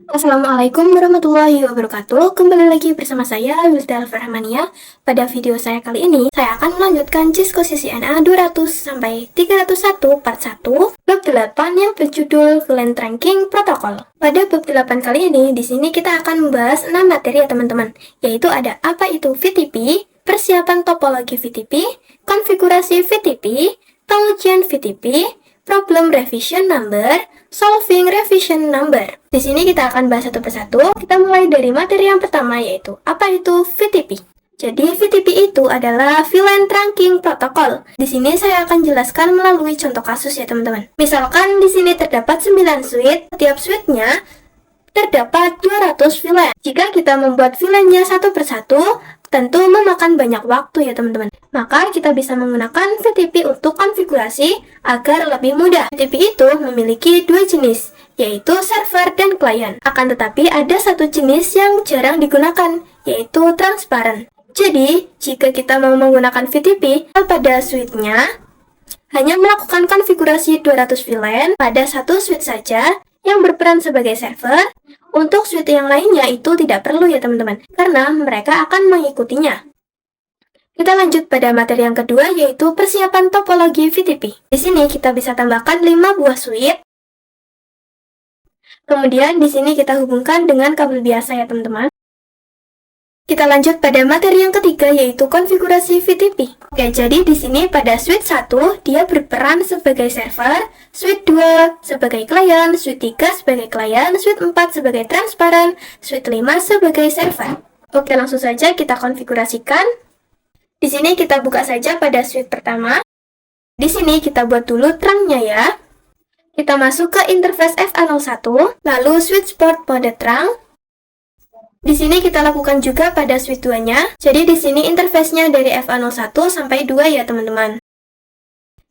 Assalamualaikum warahmatullahi wabarakatuh. Kembali lagi bersama saya, Wilda Alfarhamania. Pada video saya kali ini, saya akan melanjutkan Cisco CCNA 200 sampai 301 part 1 bab 8 yang berjudul VLAN Trunking Protocol. Pada bab 8 kali ini, di sini kita akan membahas 6 materi ya teman-teman, yaitu ada apa itu VTP, persiapan topologi VTP, konfigurasi VTP, pengujian VTP, problem revision number, solving revision number. Di sini kita akan bahas satu persatu. Kita mulai dari materi yang pertama, yaitu apa itu VTP. Jadi VTP itu adalah VLAN Trunking Protocol. Di sini saya akan jelaskan melalui contoh kasus ya teman-teman. Misalkan di sini terdapat 9 switch, setiap switchnya terdapat 200 VLAN. Jika kita membuat VLAN-nya satu persatu, tentu memakan banyak waktu ya teman-teman. Maka kita bisa menggunakan VTP untuk konfigurasi agar lebih mudah. VTP itu memiliki dua jenis, yaitu server dan klien. Akan tetapi ada satu jenis yang jarang digunakan, yaitu transparan. Jadi, jika kita mau menggunakan VTP pada switch-nya, hanya melakukan konfigurasi 200 VLAN pada satu switch saja yang berperan sebagai server. Untuk switch yang lainnya itu tidak perlu ya teman-teman, karena mereka akan mengikutinya. Kita lanjut pada materi yang kedua, yaitu persiapan topologi VTP. Di sini kita bisa tambahkan 5 buah switch. Kemudian di sini kita hubungkan dengan kabel biasa ya teman-teman. Kita lanjut pada materi yang ketiga, yaitu konfigurasi VTP. Oke, jadi di sini pada switch 1 dia berperan sebagai server, switch 2 sebagai klien, switch 3 sebagai klien, switch 4 sebagai transparan, switch 5 sebagai server. Oke, langsung saja kita konfigurasikan. Di sini kita buka saja pada switch pertama. Di sini kita buat dulu terangnya ya. Kita masuk ke interface FA01, lalu switch port mode terang. Di sini kita lakukan juga pada switch 2-nya. Jadi di sini interface-nya dari FA01 sampai 2 ya teman-teman.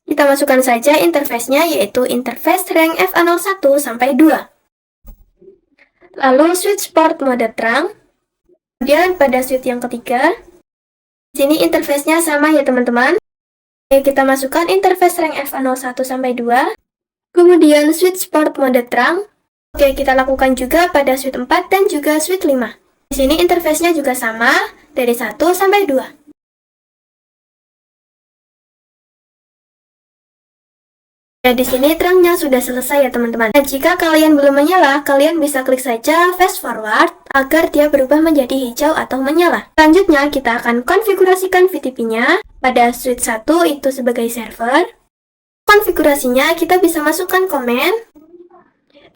Kita masukkan saja interface-nya, yaitu interface rank FA01 sampai 2. Lalu switch port mode terang. Kemudian pada switch yang ketiga, di sini interface-nya sama ya teman-teman. Kita masukkan interface rank FA01 sampai 2. Kemudian switch port mode terang. Oke, kita lakukan juga pada switch 4 dan juga switch 5. Di sini interface-nya juga sama, dari 1 sampai 2. Dan di sini terangnya sudah selesai ya teman-teman. Dan jika kalian belum menyala, kalian bisa klik saja fast forward agar dia berubah menjadi hijau atau menyala. Selanjutnya kita akan konfigurasikan VTP-nya. Pada switch 1 itu sebagai server. Konfigurasinya kita bisa masukkan komen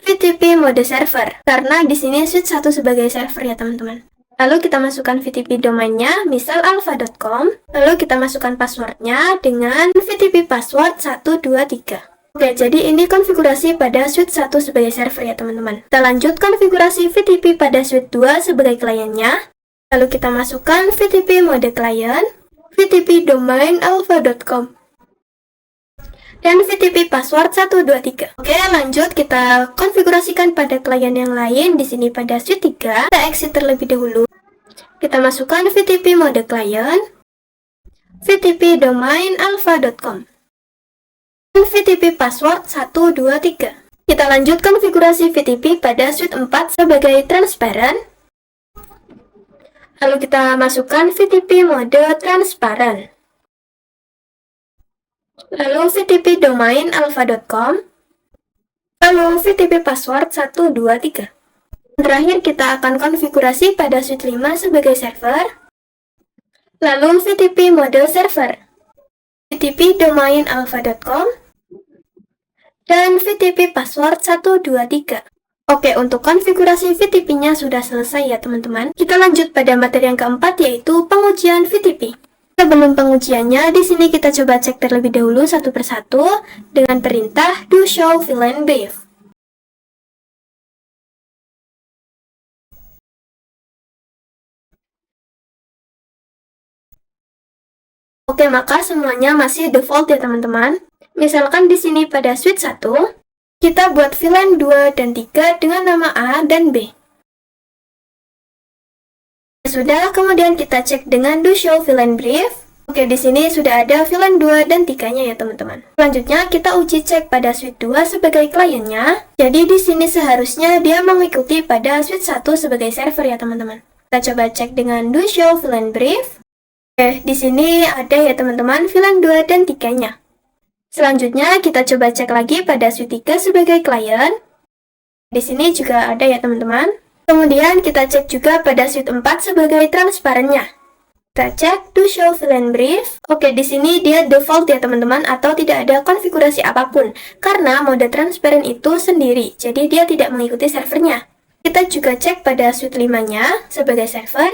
VTP mode server, karena di sini switch 1 sebagai server ya teman-teman. Lalu kita masukkan VTP domainnya, misal alpha.com. Lalu kita masukkan passwordnya dengan VTP password 123. Oke, jadi ini konfigurasi pada switch 1 sebagai server ya teman-teman. Kita lanjut konfigurasi VTP pada switch 2 sebagai kliennya. Lalu kita masukkan VTP mode klien, VTP domain alpha.com. Dan VTP password 123. Oke, lanjut kita konfigurasikan pada klien yang lain. Di sini pada switch 3, kita exit terlebih dahulu. Kita masukkan VTP mode klien, VTP domain alpha.com, dan VTP password 123. Kita lanjut konfigurasi VTP pada switch 4 sebagai transparan. Lalu kita masukkan VTP mode transparan. Lalu VTP domain alpha.com, lalu VTP password 123. Terakhir kita akan konfigurasi pada switch 5 sebagai server, lalu VTP mode server, VTP domain alpha.com, dan VTP password 123. Oke, untuk konfigurasi VTP-nya sudah selesai ya teman-teman. Kita lanjut pada materi yang keempat, yaitu pengujian VTP. Sebelum pengujiannya, di sini kita coba cek terlebih dahulu satu persatu dengan perintah do show VLAN beef. Oke, maka semuanya masih default ya teman-teman. Misalkan di sini pada switch 1, kita buat VLAN 2 dan 3 dengan nama A dan B. Sudah, kemudian kita cek dengan do show villain brief. Oke, di sini sudah ada villain 2 dan 3-nya ya teman-teman. Selanjutnya kita uji cek pada suite 2 sebagai kliennya. Jadi di sini seharusnya dia mengikuti pada suite 1 sebagai server ya teman-teman. Kita coba cek dengan do show villain brief. Oke, di sini ada ya teman-teman villain 2 dan 3-nya. Selanjutnya kita coba cek lagi pada suite 3 sebagai klien. Di sini juga ada ya teman-teman. Kemudian kita cek juga pada suite 4 sebagai transparannya. Kita cek do show villain brief. Oke, di sini dia default ya teman-teman, atau tidak ada konfigurasi apapun karena mode transparent itu sendiri, jadi dia tidak mengikuti servernya. Kita juga cek pada suite 5-nya sebagai server.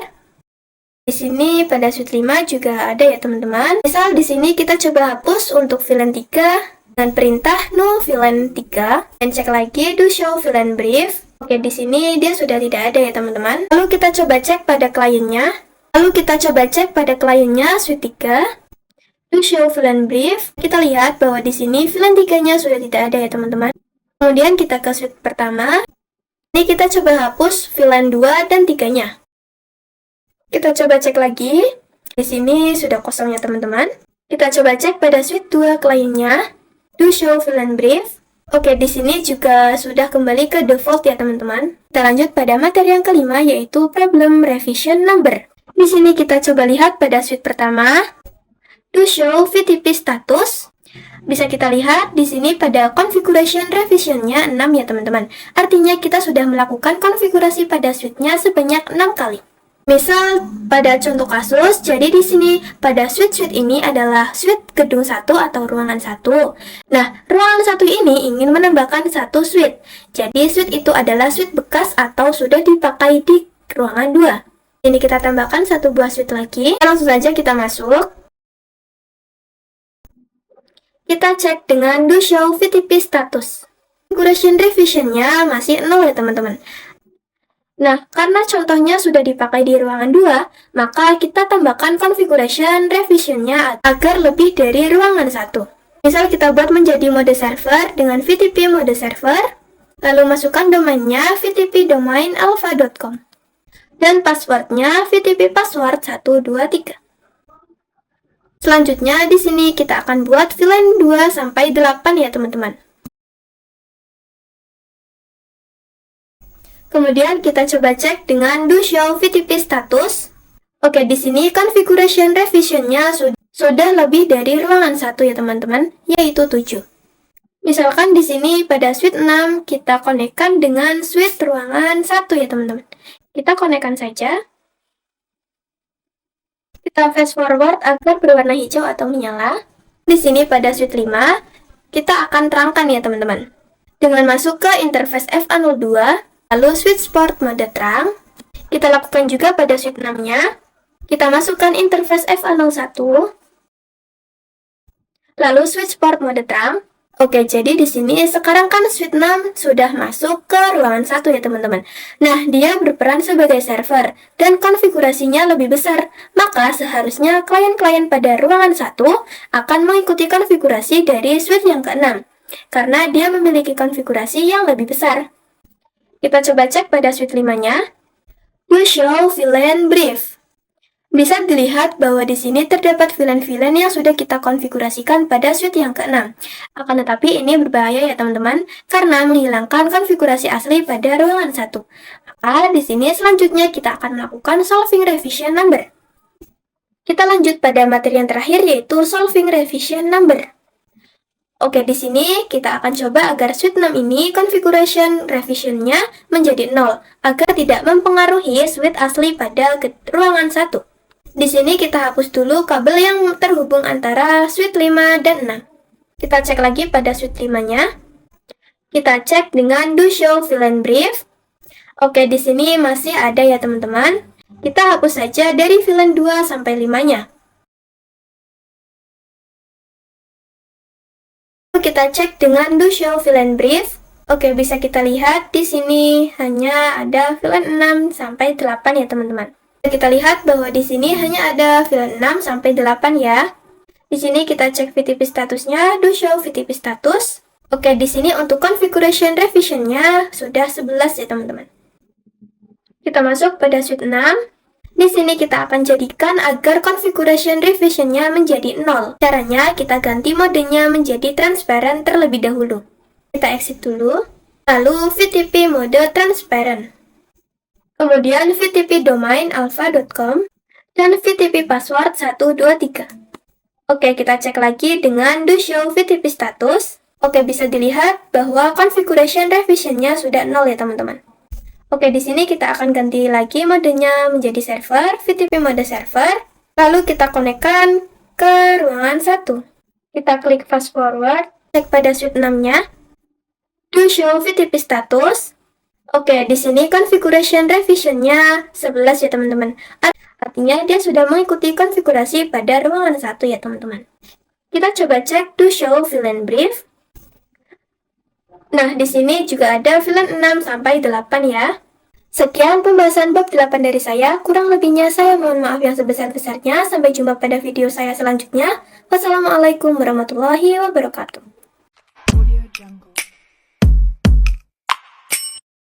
Di sini pada suite 5 juga ada ya teman-teman. Misal di sini kita coba hapus untuk villain 3 dengan perintah no villain 3 dan cek lagi do show villain brief. Oke, di sini dia sudah tidak ada ya teman-teman. Lalu kita coba cek pada kliennya. Suite 3, do show villain brief. Kita lihat bahwa di sini villain 3-nya sudah tidak ada ya teman-teman. Kemudian kita ke suite pertama. Ini kita coba hapus villain 2 dan 3-nya. Kita coba cek lagi. Di sini sudah kosong ya teman-teman. Kita coba cek pada suite 2 kliennya, do show villain brief. Oke, di sini juga sudah kembali ke default ya teman-teman. Kita lanjut pada materi yang kelima, yaitu problem revision number. Di sini kita coba lihat pada suite pertama, do show VTP status. Bisa kita lihat di sini pada configuration revision-nya 6 ya teman-teman. Artinya kita sudah melakukan konfigurasi pada suite-nya sebanyak 6 kali. Misal pada contoh kasus, jadi di sini pada suite ini adalah suite gedung 1 atau ruangan 1. Nah, ruangan 1 ini ingin menambahkan satu suite. Jadi suite itu adalah suite bekas atau sudah dipakai di ruangan 2. Ini kita tambahkan satu buah suite lagi. Langsung saja kita masuk. Kita cek dengan do show VTP status. Configuration revision-nya masih 0 ya teman-teman. Nah, karena contohnya sudah dipakai di ruangan 2, maka kita tambahkan configuration revision-nya agar lebih dari ruangan 1. Misal kita buat menjadi mode server dengan VTP mode server, lalu masukkan domainnya vtpdomain-alpha.com. Dan passwordnya VTP password 123. Selanjutnya di sini kita akan buat villain 2 sampai 8 ya teman-teman. Kemudian kita coba cek dengan do show VTP status. Oke, di sini configuration revision-nya sudah lebih dari ruangan 1 ya teman-teman, yaitu 7. Misalkan di sini pada suite 6 kita konekkan dengan suite ruangan 1 ya teman-teman. Kita konekkan saja. Kita fast forward agar berwarna hijau atau menyala. Di sini pada suite 5, kita akan terangkan ya teman-teman. Dengan masuk ke interface FA02, lalu switch port mode terang. Kita lakukan juga pada suite 6-nya. Kita masukkan interface FA01, lalu switch port mode terang. Oke, jadi di sini sekarang kan suite 6 sudah masuk ke ruangan 1 ya teman-teman. Nah, dia berperan sebagai server dan konfigurasinya lebih besar. Maka seharusnya klien-klien pada ruangan 1 akan mengikuti konfigurasi dari suite yang ke-6 karena dia memiliki konfigurasi yang lebih besar. Kita coba cek pada suite 5-nya. Do show villain brief. Bisa dilihat bahwa di sini terdapat villain-villain yang sudah kita konfigurasikan pada suite yang ke-6. Akan tetapi ini berbahaya ya teman-teman, karena menghilangkan konfigurasi asli pada ruangan 1. Maka di sini selanjutnya kita akan melakukan solving revision number. Kita lanjut pada materi yang terakhir, yaitu solving revision number. Oke, di sini kita akan coba agar suite 6 ini configuration revision-nya menjadi 0, agar tidak mempengaruhi suite asli pada ruangan 1. Di sini kita hapus dulu kabel yang terhubung antara suite 5 dan 6. Kita cek lagi pada suite 5-nya. Kita cek dengan do show villain brief. Oke, di sini masih ada ya teman-teman. Kita hapus saja dari villain 2 sampai 5-nya. Kita cek dengan do show villain brief. Oke, bisa kita lihat di sini hanya ada villain 6 sampai 8 ya teman-teman. Kita lihat bahwa di sini hanya ada villain 6 sampai 8 ya. Di sini kita cek VTP statusnya, do show VTP status. Oke, di sini untuk configuration revision-nya sudah 11 ya teman-teman. Kita masuk pada suite 6. Di sini kita akan jadikan agar configuration revision-nya menjadi 0. Caranya kita ganti modenya menjadi transparent terlebih dahulu. Kita exit dulu, lalu VTP mode transparent. Kemudian VTP domain alpha.com dan VTP password 123. Oke, kita cek lagi dengan do show VTP status. Oke, bisa dilihat bahwa configuration revision-nya sudah 0 ya teman-teman. Oke, di sini kita akan ganti lagi modenya menjadi server, VTP mode server. Lalu kita konekkan ke ruangan 1. Kita klik fast forward, cek pada suite 6-nya. Do show VTP status. Oke, di sini configuration revision-nya 11 ya teman-teman. Artinya dia sudah mengikuti konfigurasi pada ruangan 1 ya teman-teman. Kita coba cek do show VLAN brief. Nah, di sini juga ada VLAN 6 sampai 8 ya. Sekian pembahasan bab 8 dari saya. Kurang lebihnya saya mohon maaf yang sebesar-besarnya. Sampai jumpa pada video saya selanjutnya. Wassalamualaikum warahmatullahi wabarakatuh.